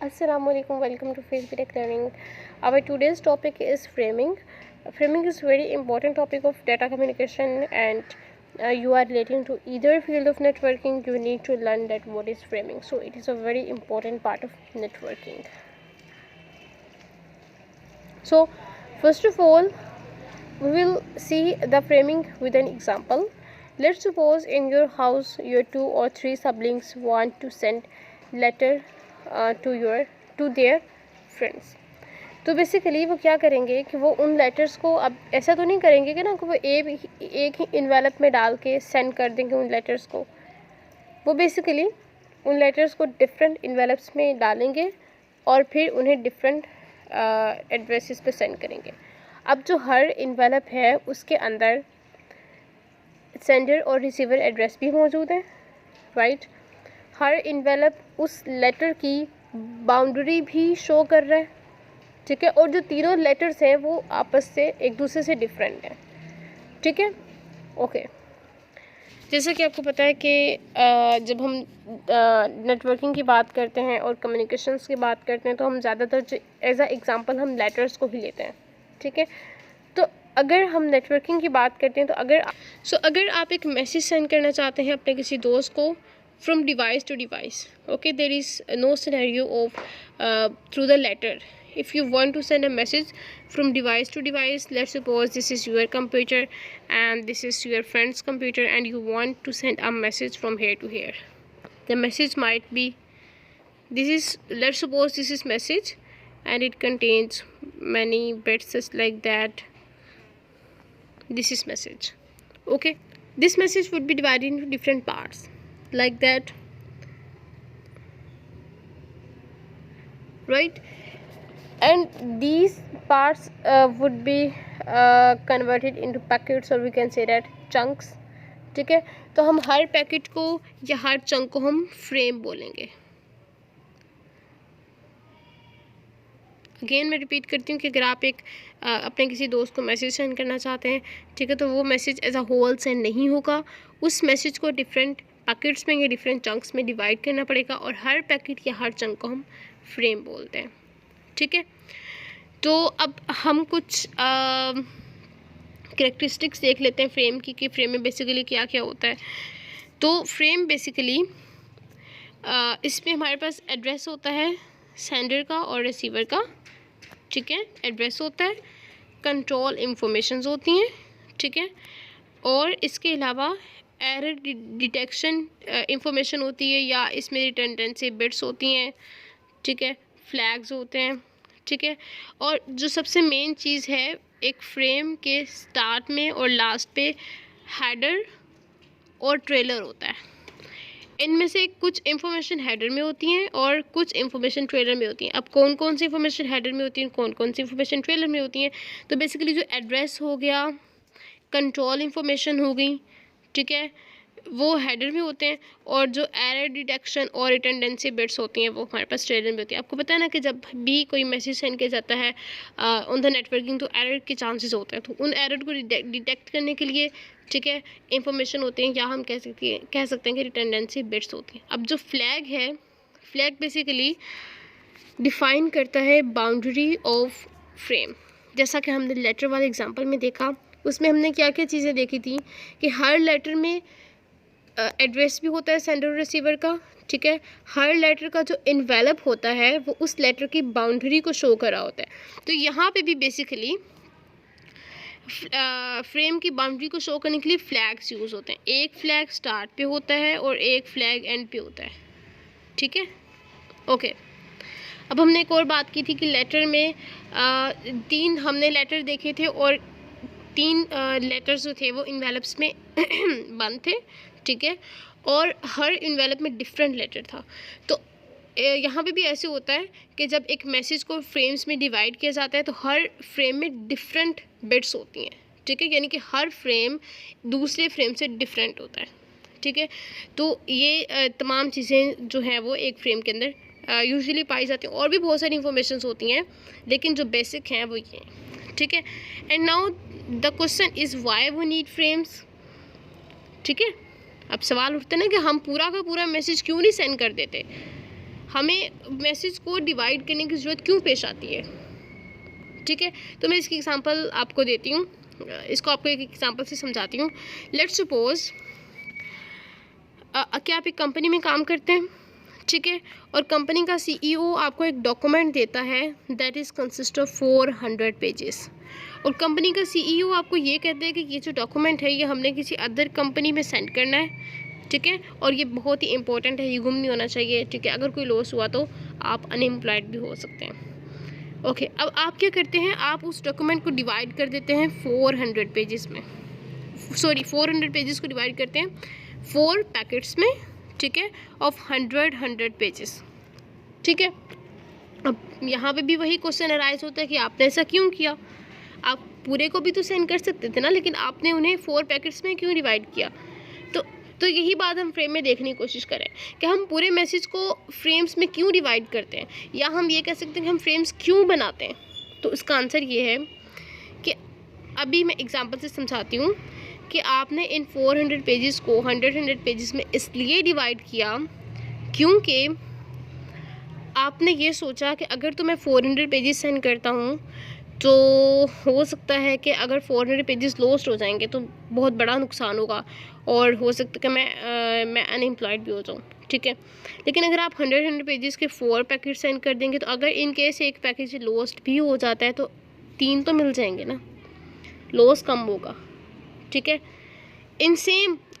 Assalamualaikum, welcome to Facebook Tech Learning. Our today's topic is framing. Framing is very important topic of data communication, and you are relating to either field of networking, you need to learn that what is framing. So it is a very important part of networking. So first of all, we will see the framing with an example. Let's suppose in your house your 2 or 3 siblings want to send letter to their friends. तो basically वो क्या करेंगे कि वो उन letters को, अब ऐसा तो नहीं करेंगे कि ना कि वो एक ही इन्वेलप में डाल के सेंड कर देंगे उन लेटर्स को. वो बेसिकली उन लेटर्स को डिफरेंट इन्वेलप्स में डालेंगे और फिर उन्हें डिफरेंट एड्रेसेस पे सेंड करेंगे. अब जो हर इन्वेलप है उसके अंदर सेंडर और रिसीवर एड्रेस भी मौजूद है, राइट. हर इन्वेलप उस लेटर की बाउंड्री भी शो कर रहा है, ठीक है. और जो तीनों लेटर्स हैं वो आपस से एक दूसरे से डिफरेंट हैं, ठीक है. ओके, जैसा कि आपको पता है कि जब हम नेटवर्किंग की बात करते हैं और कम्युनिकेशंस की बात करते हैं तो हम ज़्यादातर एज अ एग्ज़ाम्पल हम लेटर्स को ही लेते हैं, ठीक है. तो अगर हम नेटवर्किंग की बात करते हैं तो अगर आप एक मैसेज सेंड करना चाहते हैं अपने किसी दोस्त को from device to device, okay, there is no scenario of through the letter. If you want to send a message from device to device, let's suppose this is your computer and this is your friend's computer and you want to send a message from here to here. The message might be let's suppose this is message and it contains many bits just like that. This is message, okay. This message would be divided into different parts like that, right. And these parts would be converted into packets, or we can say that chunks, ठीक है. तो हम हर packet को या हर chunk को हम frame बोलेंगे. Again मैं रिपीट करती हूँ कि अगर आप अपने किसी दोस्त को मैसेज सेंड करना चाहते हैं, ठीक है, तो वो message as a whole send नहीं होगा. उस मैसेज को डिफरेंट पैकेट्स में या डिफरेंट चंक्स में डिवाइड करना पड़ेगा और हर पैकेट या हर चंक को हम फ्रेम बोलते हैं, ठीक है. तो अब हम कुछ कैरेक्टरिस्टिक्स देख लेते हैं फ्रेम की कि फ्रेम में बेसिकली क्या क्या होता है. तो फ्रेम बेसिकली इसमें हमारे पास एड्रेस होता है सेंडर का और रिसीवर का, ठीक है. एड्रेस होता है, कंट्रोल इंफॉर्मेशंस होती हैं, ठीक है. और इसके अलावा एरर डिटेक्शन इंफॉर्मेशन होती है या इसमें रिटर्डेंसी बिट्स होती हैं, ठीक है. फ्लैग्स होते हैं, ठीक है. और जो सबसे मेन चीज़ है, एक फ्रेम के स्टार्ट में और लास्ट पे हेडर और ट्रेलर होता है. इनमें से कुछ इंफॉर्मेशन हेडर में होती हैं और कुछ इंफॉर्मेशन ट्रेलर में होती हैं. अब कौन कौन सी इंफॉर्मेशन हेडर में होती हैं, कौन कौन सी इंफॉर्मेशन ट्रेलर में होती हैं. तो बेसिकली जो एड्रेस हो गया, कंट्रोल इंफॉर्मेशन हो गई, ठीक है, वो हेडर में होते हैं. और जो एरर डिटेक्शन और रिटर्डेंसी बिट्स होती हैं वो हमारे पास ट्रेलर में होती है. आपको पता है ना कि जब भी कोई मैसेज सेंड किया जाता है ऑन द नेटवर्किंग तो एरर के चांसेस होते हैं. तो उन एरर को डिटेक्ट करने के लिए, ठीक है, इंफॉर्मेशन होते हैं या हम कह सकते हैं कि रिटर्डेंसी बिट्स होती हैं. अब जो फ्लैग है, फ्लैग बेसिकली डिफाइन करता है बाउंड्री ऑफ फ्रेम. जैसा कि हमने लेटर वाले एग्जांपल में देखा, उसमें हमने क्या क्या चीज़ें देखी थी कि हर लेटर में एड्रेस भी होता है सेंडर और रिसीवर का, ठीक है. हर लेटर का जो इन्वेलप होता है वो उस लेटर की बाउंड्री को शो कर रहा होता है. तो यहाँ पे भी बेसिकली फ्रेम की बाउंड्री को शो करने के लिए फ्लैग्स यूज़ होते हैं. एक फ्लैग स्टार्ट पे होता है और एक फ्लैग एंड पे होता है, ठीक है. ओके, अब हमने एक और बात की थी कि लेटर में 3 हमने लेटर देखे थे और 3 लेटर्स जो थे वो इन्वेलप्स में बंद थे, ठीक है. और हर इन्वेलप में डिफरेंट लेटर था. तो यहाँ पे भी ऐसे होता है कि जब एक मैसेज को फ्रेम्स में डिवाइड किया जाता है तो हर फ्रेम में डिफरेंट बिट्स होती हैं, ठीक है. यानी कि हर फ्रेम दूसरे फ्रेम से डिफरेंट होता है, ठीक है. तो ये तमाम चीज़ें जो हैं वो एक फ्रेम के अंदर यूजुअली पाई जाती हैं. और भी बहुत सारी इंफॉर्मेशन होती हैं लेकिन जो बेसिक हैं वो ये हैं, ठीक है. And now the question is why we need frames, ठीक है. अब सवाल उठते ना कि हम पूरा का पूरा मैसेज क्यों नहीं सेंड कर देते. हमें मैसेज को डिवाइड करने की ज़रूरत क्यों पेश आती है। ठीक है, तो मैं इसकी एग्जांपल आपको देती हूँ, इसको आपको एक एग्जांपल से समझाती हूँ। लेट्स सपोज क्या आप एक कंपनी में काम करते हैं, ठीक है, और कंपनी का CEO आपको एक डॉक्यूमेंट देता है that is consist of 400 pages, और कंपनी का CEO आपको ये कहते हैं कि ये जो डॉक्यूमेंट है ये हमने किसी अदर कंपनी में सेंड करना है, ठीक है, और ये बहुत ही इंपॉर्टेंट है, ये गुम नहीं होना चाहिए, ठीक है, अगर कोई लॉस हुआ तो आप अनएम्प्लॉयड भी हो सकते हैं। ओके, अब आप क्या करते हैं, आप उस डॉक्यूमेंट को डिवाइड कर देते हैं 400 पेजेस में, 400 पेजेस को डिवाइड करते हैं 4 पैकेट्स में, ठीक है, ऑफ 100 पेजेस, ठीक है। अब यहाँ पे भी वही क्वेश्चन अराइज होता है कि आपने ऐसा क्यों किया, आप पूरे को भी तो सेंड कर सकते थे ना, लेकिन आपने उन्हें 4 पैकेट्स में क्यों डिवाइड किया। तो यही बात हम फ्रेम में देखने की कोशिश करें कि हम पूरे मैसेज को फ्रेम्स में क्यों डिवाइड करते हैं, या हम ये कह सकते हैं कि हम फ्रेम्स क्यों बनाते हैं। तो इसका आंसर ये है कि अभी मैं एग्जांपल से समझाती हूँ कि आपने इन 400 पेजेस को 100 पेजेस में इसलिए डिवाइड किया क्योंकि आपने ये सोचा कि अगर तो मैं 400 पेजेस सेंड करता हूँ तो हो सकता है कि अगर 400 पेजेस लॉस्ट हो जाएंगे तो बहुत बड़ा नुकसान होगा, और हो सकता है कि मैं अनएम्प्लॉयड भी हो जाऊँ, ठीक है। लेकिन अगर आप 100 पेजेस के 4 पैकेट सेंड कर देंगे तो अगर इन केस एक पैकेज लॉस्ट भी हो जाता है तो 3 तो मिल जाएंगे ना, लॉस कम होगा, ठीक है।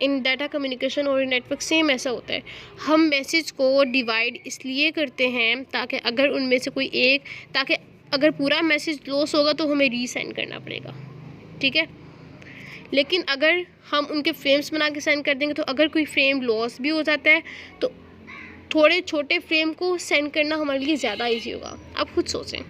इन डाटा कम्युनिकेशन और नेटवर्क सेम ऐसा होता है, हम मैसेज को डिवाइड इसलिए करते हैं ताकि अगर उनमें से कोई एक, ताकि अगर पूरा मैसेज लॉस होगा तो हमें रीसेंड करना पड़ेगा, ठीक है। लेकिन अगर हम उनके फ्रेम्स बना के सेंड कर देंगे तो अगर कोई फ्रेम लॉस भी हो जाता है तो थोड़े छोटे फ्रेम को सेंड करना हमारे लिए ज़्यादा इजी होगा। आप खुद सोचें,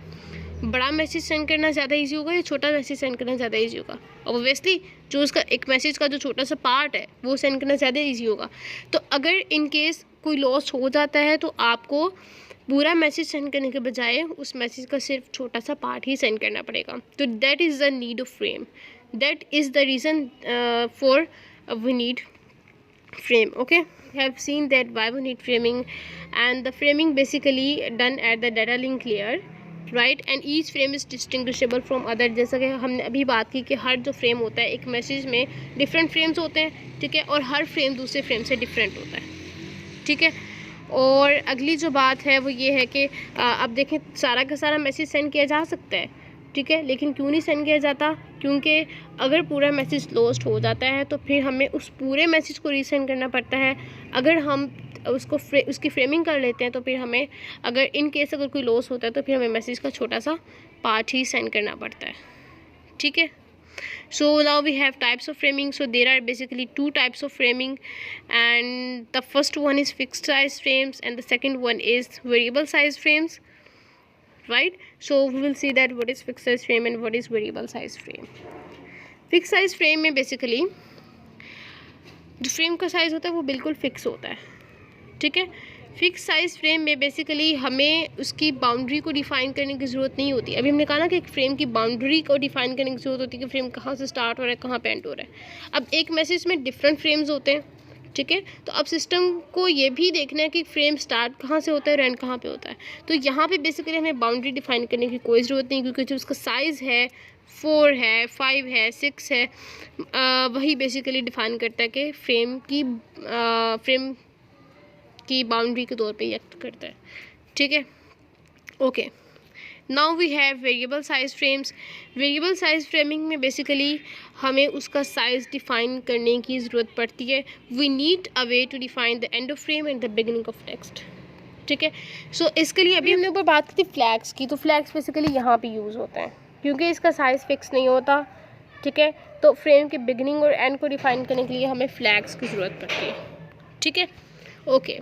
बड़ा मैसेज सेंड करना ज़्यादा इजी होगा या छोटा मैसेज सेंड करना ज़्यादा इजी होगा। ऑब्वियसली जो उसका एक मैसेज का जो छोटा सा पार्ट है वो सेंड करना ज़्यादा इजी होगा। तो अगर इन केस कोई लॉस हो जाता है तो आपको पूरा मैसेज सेंड करने के बजाय उस मैसेज का सिर्फ छोटा सा पार्ट ही सेंड करना पड़ेगा। तो that is the need of frame, that is the reason for we need frame. Okay, we have seen that why we need framing, and the framing basically done at the data link layer, right, and each frame is distinguishable from other। जैसा कि हमने अभी बात की कि हर जो frame होता है एक मैसेज में डिफरेंट फ्रेम्स होते हैं, ठीक है, और हर फ्रेम दूसरे फ्रेम से डिफरेंट होता है, ठीक है। और अगली जो बात है वो ये है कि अब देखें सारा का सारा मैसेज सेंड किया जा सकता है, ठीक है, लेकिन क्यों नहीं सेंड किया जाता, क्योंकि अगर पूरा मैसेज लॉस्ट हो जाता है तो फिर हमें उस पूरे मैसेज को रीसेंड करना पड़ता है। अगर हम उसकी फ्रेमिंग कर लेते हैं तो फिर हमें अगर इन केस अगर कोई लॉस होता है तो फिर हमें मैसेज का छोटा सा पार्ट ही सेंड करना पड़ता है, ठीक है। So now we have types of framing. So there are basically 2 types of framing, and the first one is fixed size frames and the second one is variable size frames, right? So we will see that what is fixed size frame and what is variable size frame. Fixed size frame में basically जो frame का size होता है वो बिल्कुल fix होता है, ठीक है। फिक्स साइज़ फ्रेम में बेसिकली हमें उसकी बाउंड्री को डिफ़ाइन करने की ज़रूरत नहीं होती। अभी हमने कहा ना कि एक फ्रेम की बाउंड्री को डिफ़ाइन करने की ज़रूरत होती है कि फ्रेम कहाँ से स्टार्ट हो रहा है, कहाँ पे एंड हो रहा है। अब एक मैसेज में डिफरेंट फ्रेम्स होते हैं, ठीक है, तो अब सिस्टम को ये भी देखना है कि फ्रेम स्टार्ट कहाँ से होता है और एंड कहाँ पे होता है। तो यहाँ पे बेसिकली हमें बाउंड्री डिफ़ाइन करने की कोई ज़रूरत नहीं, क्योंकि जो उसका साइज़ है 4 है, 5 है, 6 है, वही बेसिकली डिफ़ाइन करता है कि फ्रेम की बाउंड्री के तौर पे एक्ट करता है, ठीक है। Okay, now we have variable size frames. Variable size framing में बेसिकली हमें उसका साइज़ डिफ़ाइन करने की ज़रूरत पड़ती है। We need a way to define the end of frame and the beginning of text, ठीक है। सो इसके लिए अभी हमने ऊपर बात की थी फ्लैग्स की, तो फ्लैग्स बेसिकली यहाँ पे यूज़ होते हैं क्योंकि इसका साइज़ फिक्स नहीं होता, ठीक है। तो फ्रेम के बिगिनिंग और एंड को डिफ़ाइन करने के लिए हमें फ्लैग्स की ज़रूरत पड़ती है, ठीक है। ओके,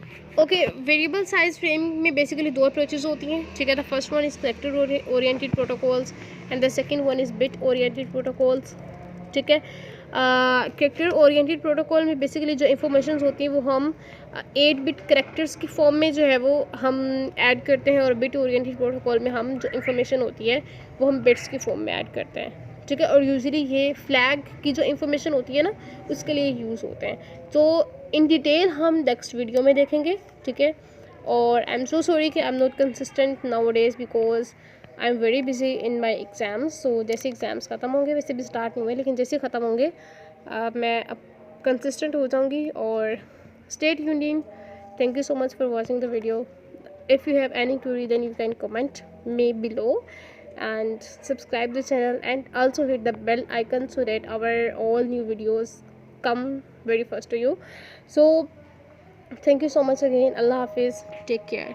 वेरिएबल साइज फ्रेम में बेसिकली 2 अप्रोचेज होती हैं, ठीक है। The first one is character oriented protocols and the second one is bit oriented protocols, ठीक है। कैरेक्टर ओरिएंटेड प्रोटोकॉल में बेसिकली जो इन्फॉर्मेशन होती हैं वो हम 8 बिट कैरेक्टर्स की फॉर्म में जो है वो हम ऐड करते हैं, और बिट ओरिएंटेड प्रोटोकॉल में हम जो इन्फॉर्मेशन होती है वो हम बिट्स की फॉर्म में ऐड करते हैं, ठीक है। और यूजुअली ये फ्लैग की जो इन्फॉर्मेशन होती है ना उसके लिए यूज़ होते हैं। तो इन डिटेल हम नेक्स्ट वीडियो में देखेंगे, ठीक है। और आई एम सो सॉरी कि I am not consistent nowadays because I am very busy in my exams. So जैसे एग्ज़ाम्स ख़त्म होंगे, वैसे भी स्टार्ट नहीं हुए, लेकिन जैसे ख़त्म होंगे मैं अब कंसिस्टेंट हो जाऊँगी। और stay tuned in. Thank you so much for watching the video. If you have any query, then you can comment me below and subscribe the channel, and also hit the bell icon so that our all new videos come very first to you. So thank you so much again. Allah Hafiz. Take care.